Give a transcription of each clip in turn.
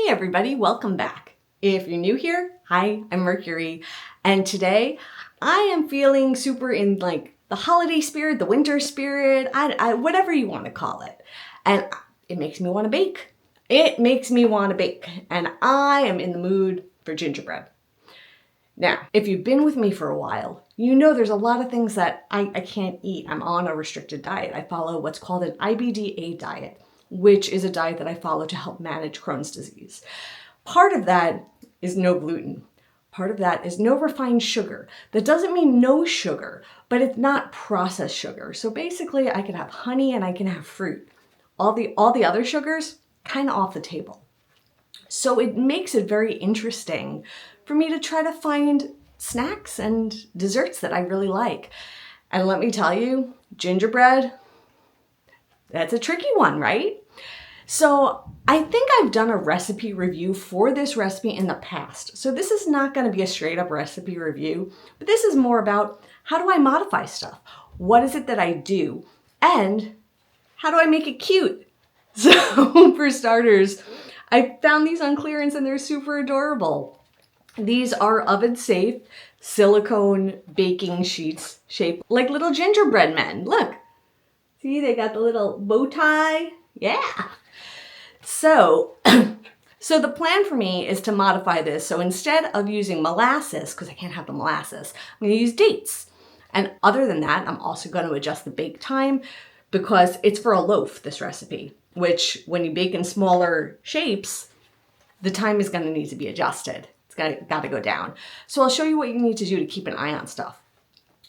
Hey everybody, welcome back. If you're new here, hi, I'm Mercury, and today I am feeling super in like the holiday spirit, the winter spirit, whatever you want to call it. And it makes me want to bake. And I am in the mood for gingerbread. Now, if you've been with me for a while, you know there's a lot of things that I can't eat. I'm on a restricted diet. I follow what's called an IBDAID diet, which is a diet that I follow to help manage Crohn's disease. Part of that is no gluten. Part of that is no refined sugar. That doesn't mean no sugar, but it's not processed sugar. So basically I can have honey and I can have fruit. All the other sugars, kind of off the table. So it makes it very interesting for me to try to find snacks and desserts that I really like. And let me tell you, gingerbread, that's a tricky one, right? So I think I've done a recipe review for this recipe in the past. So this is not going to be a straight up recipe review, but this is more about how do I modify stuff? What is it that I do? And how do I make it cute? So for starters, I found these on clearance and they're super adorable. These are oven safe silicone baking sheets shaped like little gingerbread men. Look, see, they got the little bow tie. Yeah. So the plan for me is to modify this. So instead of using molasses, because I can't have the molasses, I'm going to use dates. And other than that, I'm also going to adjust the bake time because it's for a loaf, this recipe, which when you bake in smaller shapes, the time is going to need to be adjusted. It's got to go down. So I'll show you what you need to do to keep an eye on stuff.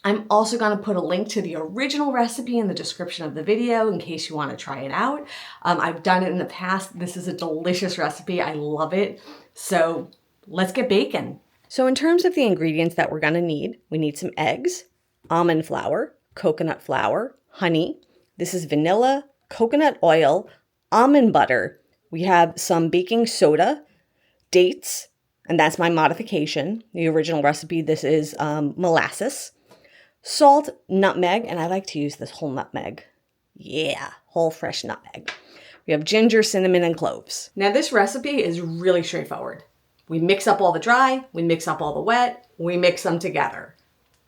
I'm also going to put a link to the original recipe in the description of the video in case you want to try it out. I've done it in the past. This is a delicious recipe. I love it. So let's get baking. So in terms of the ingredients that we're going to need, we need some eggs, almond flour, coconut flour, honey. This is vanilla, coconut oil, almond butter. We have some baking soda, dates, and that's my modification. The original recipe, this is molasses. Salt, nutmeg, and I like to use this whole nutmeg. Yeah, whole fresh nutmeg. We have ginger, cinnamon, and cloves. Now this recipe is really straightforward. We mix up all the dry, we mix up all the wet, we mix them together.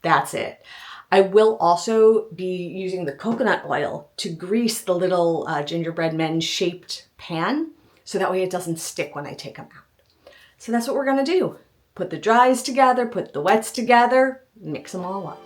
That's it. I will also be using the coconut oil to grease the little gingerbread men shaped pan so that way it doesn't stick when I take them out. So that's what we're gonna do. Put the dries together, put the wets together, mix them all up.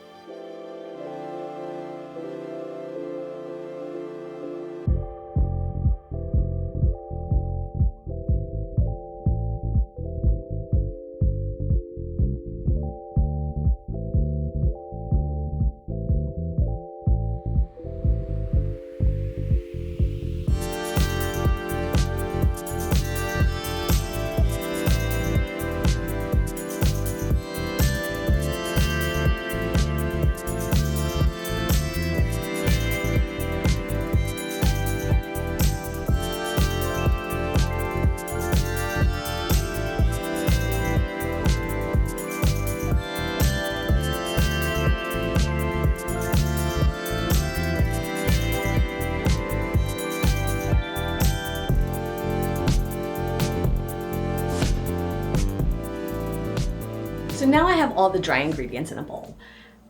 So now I have all the dry ingredients in a bowl.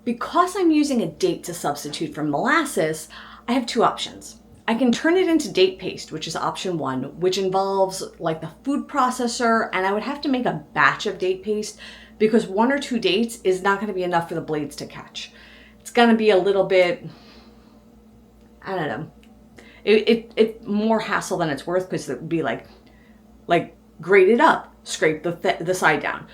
Because I'm using a date to substitute for molasses, I have two options. I can turn it into date paste, which is option one, which involves like the food processor, and I would have to make a batch of date paste because 1 or 2 dates is not going to be enough for the blades to catch. It's going to be a little bit, I don't know, it's more hassle than it's worth because it would be like grate it up, scrape the side down,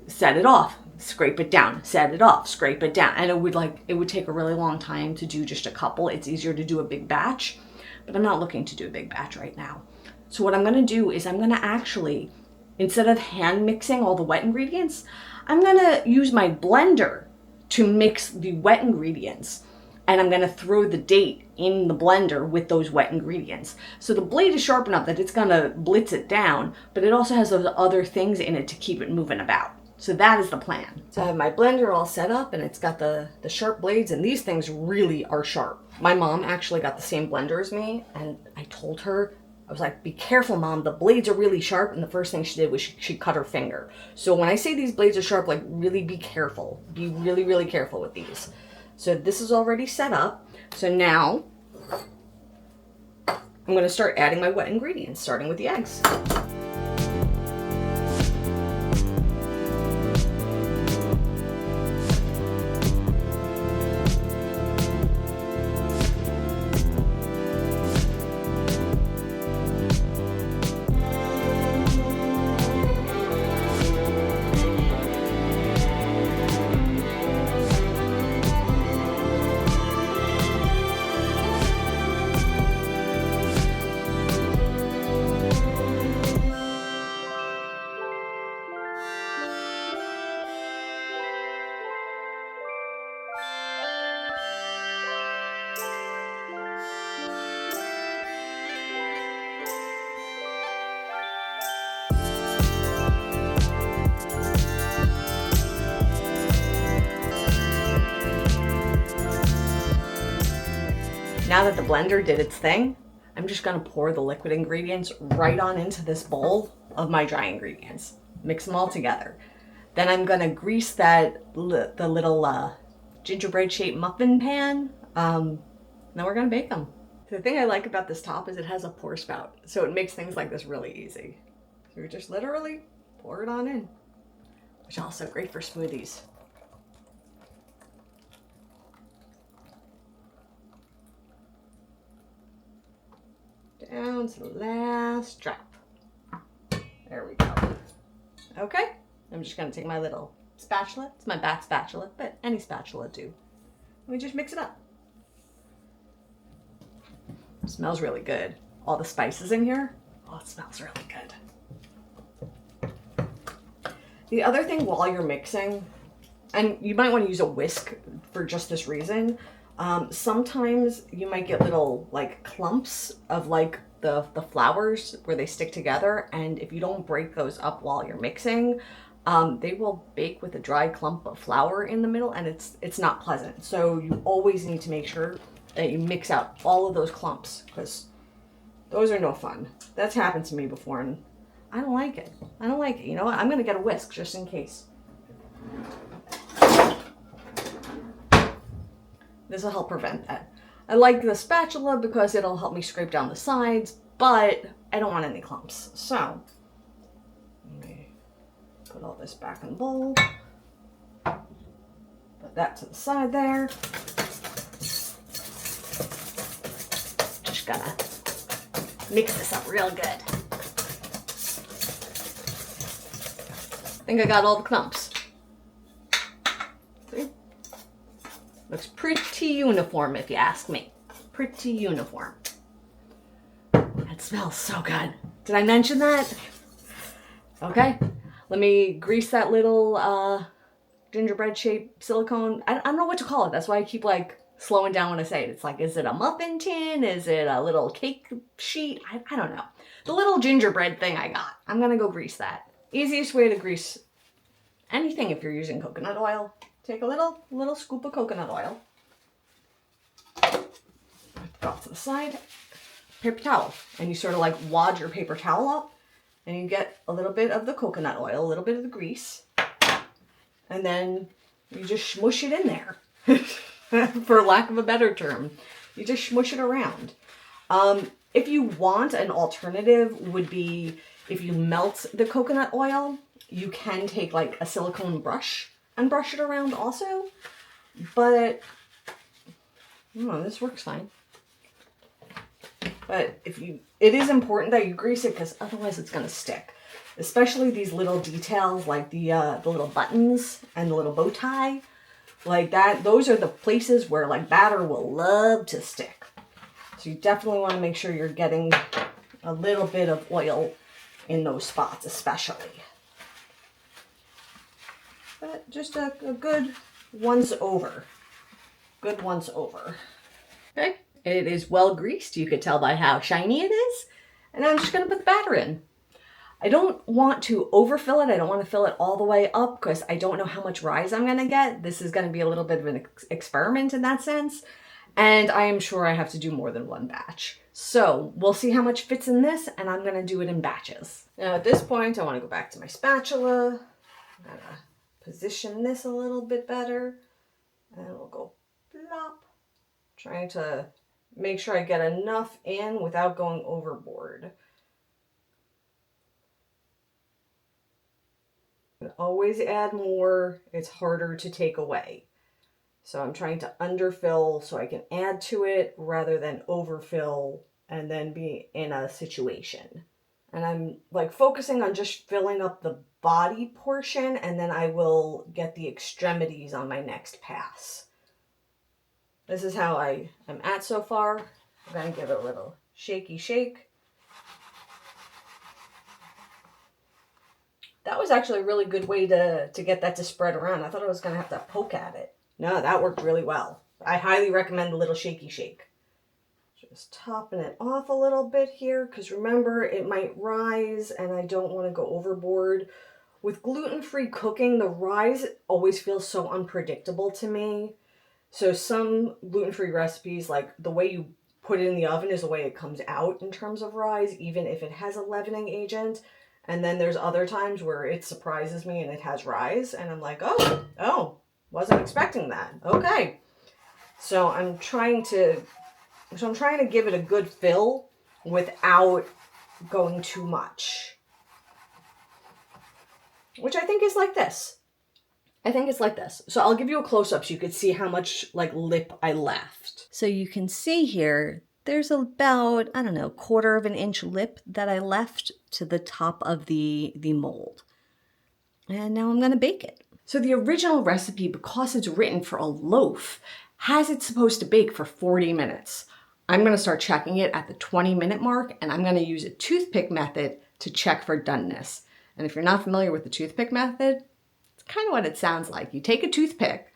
set it off, scrape it down, set it off, scrape it down. And it would take a really long time to do just a couple. It's easier to do a big batch, but I'm not looking to do a big batch right now. So what I'm gonna do is I'm gonna actually, instead of hand mixing all the wet ingredients, I'm gonna use my blender to mix the wet ingredients. And I'm gonna throw the date in the blender with those wet ingredients. So the blade is sharp enough that it's gonna blitz it down, but it also has those other things in it to keep it moving about. So that is the plan. So I have my blender all set up and it's got the sharp blades, and these things really are sharp. My mom actually got the same blender as me, and I told her I was like, be careful, Mom. The blades are really sharp. And the first thing she did was she cut her finger. So when I say these blades are sharp, like really be careful. Be really, really careful with these. So this is already set up. So now I'm going to start adding my wet ingredients, starting with the eggs. Now that the blender did its thing, I'm just gonna pour the liquid ingredients right on into this bowl of my dry ingredients. Mix them all together. Then I'm gonna grease the little gingerbread shaped muffin pan. Then we're gonna bake them. The thing I like about this top is it has a pour spout, so it makes things like this really easy. So you just literally pour it on in, which is also great for smoothies. Down to the last drop. There we go. Okay, I'm just gonna take my little spatula. It's my back spatula, but any spatula do. Let me just mix it up. It smells really good. All the spices in here. Oh, it smells really good. The other thing while you're mixing, and you might want to use a whisk for just this reason, sometimes you might get little like clumps of like the flours where they stick together, and if you don't break those up while you're mixing, they will bake with a dry clump of flour in the middle, and it's not pleasant. So you always need to make sure that you mix out all of those clumps, because those are no fun. That's happened to me before, and I don't like it. I don't like it. You know what? I'm gonna get a whisk just in case. This will help prevent that. I like the spatula because it'll help me scrape down the sides, but I don't want any clumps. So, let me put all this back in the bowl. Put that to the side there. Just gonna mix this up real good. I think I got all the clumps. See? Looks pretty uniform if you ask me. Pretty uniform. That smells so good. Did I mention that? Okay, let me grease that little gingerbread shaped silicone. I don't know what to call it. That's why I keep like slowing down when I say it. It's like, is it a muffin tin? Is it a little cake sheet? I don't know. The little gingerbread thing I got. I'm gonna go grease that. Easiest way to grease anything if you're using coconut oil. Take a little scoop of coconut oil. Drop to the side. Paper towel. And you sort of like wad your paper towel up, and you get a little bit of the coconut oil, a little bit of the grease, and then you just smush it in there. For lack of a better term. You just smush it around. If you want, an alternative would be if you melt the coconut oil, you can take like a silicone brush and brush it around also. But, this works fine. But it is important that you grease it, because otherwise it's going to stick. Especially these little details like the little buttons and the little bow tie. Like that, those are the places where like batter will love to stick. So you definitely want to make sure you're getting a little bit of oil in those spots, especially. But just a good once over. Good once over. Okay, it is well greased. You could tell by how shiny it is. And I'm just going to put the batter in. I don't want to overfill it. I don't want to fill it all the way up because I don't know how much rise I'm going to get. This is going to be a little bit of an experiment in that sense. And I am sure I have to do more than one batch. So we'll see how much fits in this, and I'm gonna do it in batches. Now at this point, I wanna go back to my spatula. I'm gonna position this a little bit better, and we'll go plop. Trying to make sure I get enough in without going overboard. Always add more, it's harder to take away. So I'm trying to underfill so I can add to it rather than overfill and then be in a situation. And I'm like focusing on just filling up the body portion, and then I will get the extremities on my next pass. This is how I am at so far. I'm gonna give it a little shaky shake. That was actually a really good way to get that to spread around. I thought I was gonna have to poke at it. No, that worked really well. I highly recommend the little shaky shake. Just topping it off a little bit here, because remember, it might rise and I don't want to go overboard. With gluten-free cooking, the rise always feels so unpredictable to me. So some gluten-free recipes, like the way you put it in the oven is the way it comes out in terms of rise, even if it has a leavening agent. And then there's other times where it surprises me and it has rise, and I'm like, oh, wasn't expecting that. Okay. So I'm trying to give it a good fill without going too much. Which I think is like this. I think it's like this. So I'll give you a close-up so you could see how much like lip I left. So you can see here, there's about, I don't know, 1/4 of an inch lip that I left to the top of the mold. And now I'm gonna bake it. So the original recipe, because it's written for a loaf, has it supposed to bake for 40 minutes. I'm gonna start checking it at the 20-minute mark, and I'm gonna use a toothpick method to check for doneness. And if you're not familiar with the toothpick method, it's kind of what it sounds like. You take a toothpick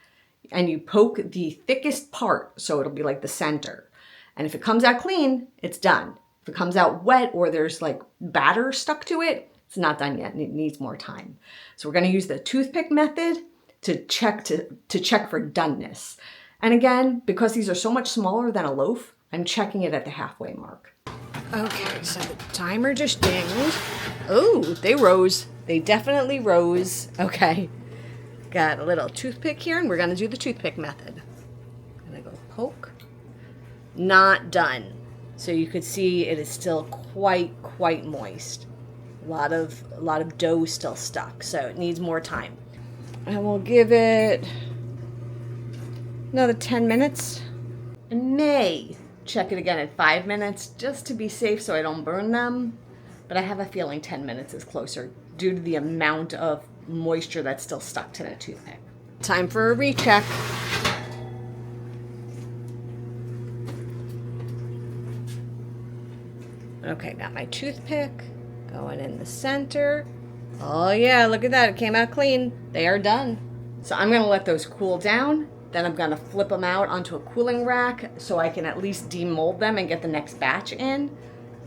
and you poke the thickest part, so it'll be like the center. And if it comes out clean, it's done. If it comes out wet or there's like batter stuck to it, it's not done yet and it needs more time. So we're gonna use the toothpick method to check for doneness. And again, because these are so much smaller than a loaf, I'm checking it at the halfway mark. Okay, so the timer just dinged. Oh, they rose. They definitely rose. Okay, got a little toothpick here, and we're gonna do the toothpick method. I'm gonna go poke. Not done. So you could see it is still quite moist. A lot of dough still stuck, so it needs more time. And we'll give it another 10 minutes. I may check it again at 5 minutes just to be safe so I don't burn them. But I have a feeling 10 minutes is closer due to the amount of moisture that's still stuck to that toothpick. Time for a recheck. Okay, got my toothpick going in the center. Oh yeah, look at that, it came out clean. They are done. So I'm gonna let those cool down. Then I'm gonna flip them out onto a cooling rack so I can at least demold them and get the next batch in.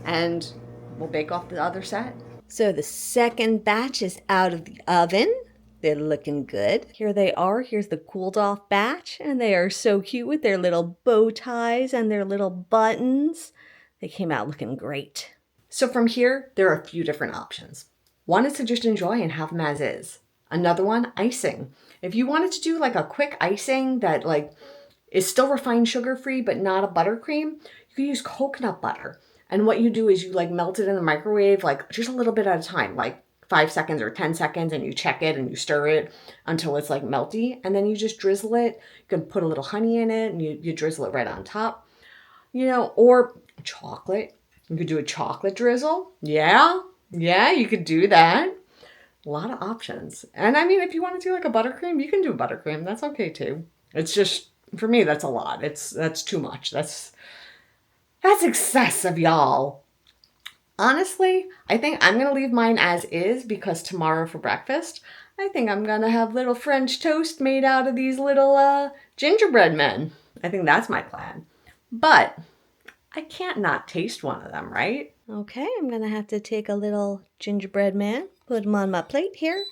And we'll bake off the other set. So the second batch is out of the oven. They're looking good. Here they are. Here's the cooled off batch. And they are so cute with their little bow ties and their little buttons. They came out looking great. So from here, there are a few different options. One is to just enjoy and have them as is. Another one, icing. If you wanted to do like a quick icing that like is still refined sugar-free but not a buttercream, you can use coconut butter. And what you do is you like melt it in the microwave like just a little bit at a time, like 5 seconds or 10 seconds, and you check it and you stir it until it's like melty, and then you just drizzle it. You can put a little honey in it and you drizzle it right on top. You know, or chocolate. You could do a chocolate drizzle. Yeah, you could do that. A lot of options. And I mean, if you want to do like a buttercream, you can do a buttercream. That's okay too. It's just, for me, that's a lot. That's too much. That's excessive, y'all. Honestly, I think I'm going to leave mine as is because tomorrow for breakfast, I think I'm going to have little French toast made out of these little gingerbread men. I think that's my plan. But I can't not taste one of them, right? Okay, I'm going to have to take a little gingerbread man, put him on my plate here.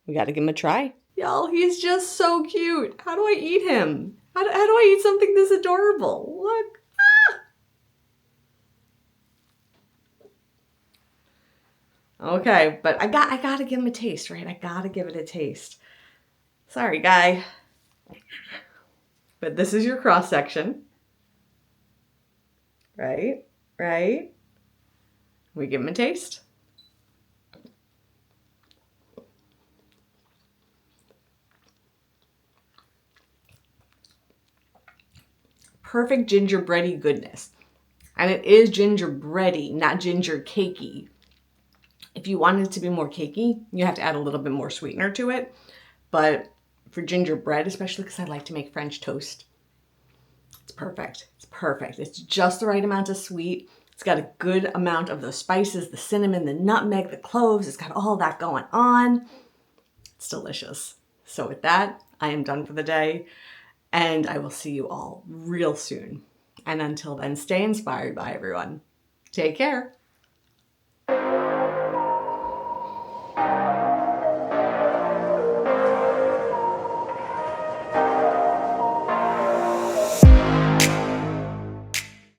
We got to give him a try. Y'all, he's just so cute. How do I eat him? How do I eat something this adorable? Look. Okay, but I gotta give him a taste, right? I gotta give it a taste. Sorry, guy. But this is your cross section. Right? Right? We give him a taste. Perfect gingerbready goodness. And it is gingerbready, not ginger cakey. If you want it to be more cakey, you have to add a little bit more sweetener to it. But for gingerbread, especially because I like to make French toast, it's perfect. It's perfect. It's just the right amount of sweet. It's got a good amount of those spices, the cinnamon, the nutmeg, the cloves. It's got all that going on. It's delicious. So with that, I am done for the day, and I will see you all real soon. And until then, stay inspired by everyone. Take care.